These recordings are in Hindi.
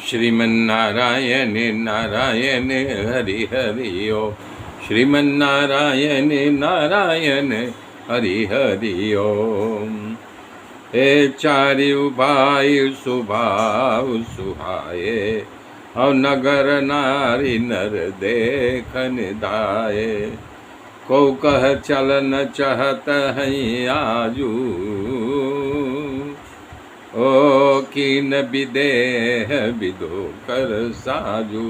श्रीमन्नारायण नारायण हरि हरि ओम। श्रीमन्नारायण नारायण हरि हरि ओम। हे चारिउ भाई सुभाव सुहाए, और नगर नारी नर देखन दाए। को कह चल न चहत हैं आजू, ओ कीन विदेह विदो कर साजू।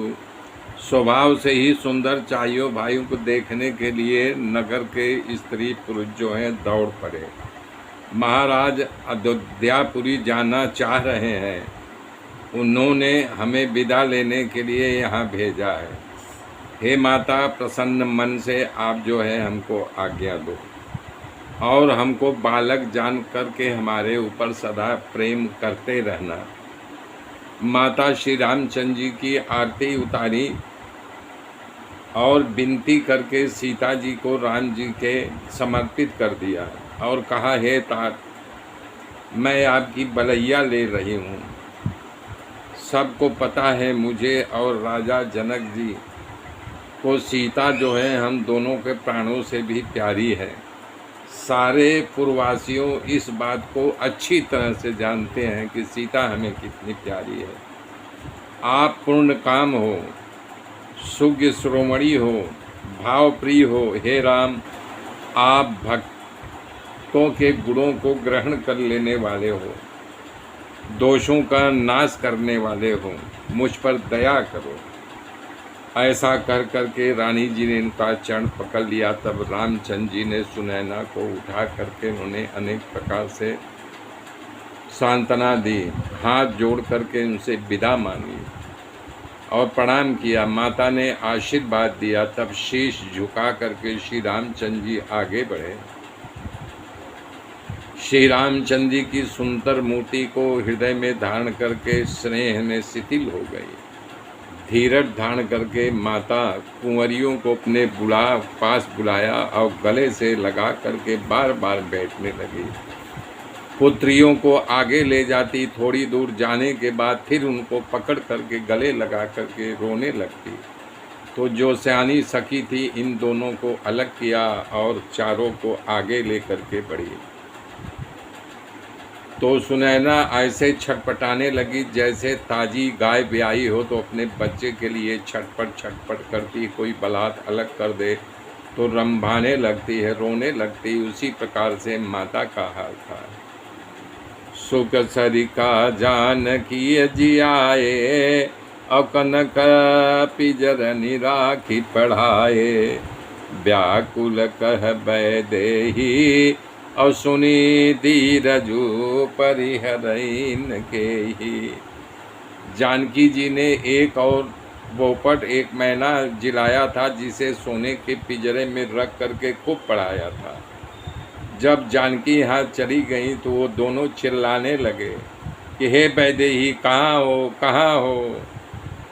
स्वभाव से ही सुंदर चाइयों भाइयों को देखने के लिए नगर के स्त्री पुरुष जो हैं दौड़ पड़े। महाराज अयोध्यापुरी जाना चाह रहे हैं, उन्होंने हमें विदा लेने के लिए यहाँ भेजा है। हे माता, प्रसन्न मन से आप जो है हमको आज्ञा दो, और हमको बालक जान करके हमारे ऊपर सदा प्रेम करते रहना। माता श्री रामचंद्र जी की आरती उतारी और विनती करके सीता जी को राम जी के समर्पित कर दिया और कहा, हे तात, मैं आपकी बलैया ले रही हूँ। सबको पता है मुझे और राजा जनक जी को सीता जो है हम दोनों के प्राणों से भी प्यारी है। सारे पूर्ववासियों इस बात को अच्छी तरह से जानते हैं कि सीता हमें कितनी प्यारी है। आप पूर्ण काम हो, सुज्ञ शिरोमणि हो, भाव प्रिय हो। हे राम, आप भक्तों के गुणों को ग्रहण कर लेने वाले हो, दोषों का नाश करने वाले हो, मुझ पर दया करो। ऐसा कर करके रानी जी ने इनका चरण पकड़ लिया। तब रामचंद्र जी ने सुनैना को उठा करके उन्हें अनेक प्रकार से सांत्वना दी, हाथ जोड़ करके उनसे विदा मांगी और प्रणाम किया। माता ने आशीर्वाद दिया। तब शीश झुका करके श्री रामचंद्र जी आगे बढ़े। श्री रामचंद्र जी की सुंदर मूर्ति को हृदय में धारण करके स्नेह में शिथिल हो गई। धीरज धारण करके माता कुंवरियों को अपने पास बुलाया और गले से लगा करके बार बार बैठने लगी। पुत्रियों को आगे ले जाती, थोड़ी दूर जाने के बाद फिर उनको पकड़ करके गले लगा करके रोने लगती। तो जो सयानी सखी थी, इन दोनों को अलग किया और चारों को आगे ले करके बढ़ी। तो सुनैना ऐसे छटपटाने लगी जैसे ताजी गाय ब्याई हो तो अपने बच्चे के लिए छटपट छटपट करती, कोई बलात् अलग कर दे तो रंभाने लगती है, रोने लगती। उसी प्रकार से माता का हाल था। सुख सरिका जानकी जियाए, और कनक पिजरनि राखी पढ़ाए। व्याकुल कह बैदेही, और सुनी धीरजु परिहरइन के ही। जानकी जी ने एक और बोपट, एक मैना जिलाया था, जिसे सोने के पिंजरे में रख करके खूब पढ़ाया था। जब जानकी यहाँ चली गई तो वो दोनों चिल्लाने लगे कि हे वैदेही, कहाँ हो, कहाँ हो।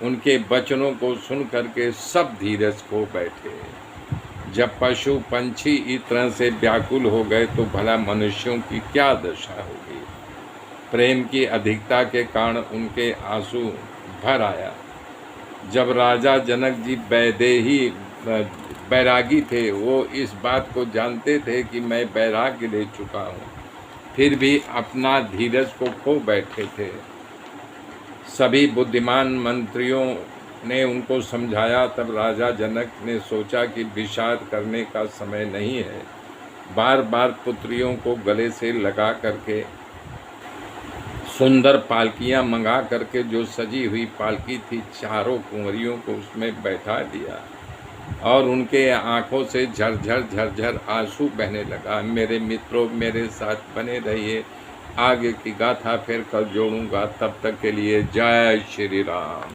उनके वचनों को सुन करके सब धीरज खो बैठे। जब पशु पंछी इस तरह से व्याकुल हो गए तो भला मनुष्यों की क्या दशा होगी। प्रेम की अधिकता के कारण उनके आंसू भर आया। जब राजा जनक जी वैदेही बैरागी थे, वो इस बात को जानते थे कि मैं बैराग्य ले चुका हूँ, फिर भी अपना धीरज को खो बैठे थे। सभी बुद्धिमान मंत्रियों ने उनको समझाया। तब राजा जनक ने सोचा कि विषाद करने का समय नहीं है। बार बार पुत्रियों को गले से लगा करके सुंदर पालकियां मंगा करके, जो सजी हुई पालकी थी, चारों कुंवरियों को उसमें बैठा दिया और उनके आंखों से झरझर झरझर आंसू बहने लगा। मेरे मित्रों, मेरे साथ बने रहिए, आगे की गाथा फिर कल जोड़ूंगा। तब तक के लिए जय श्री राम।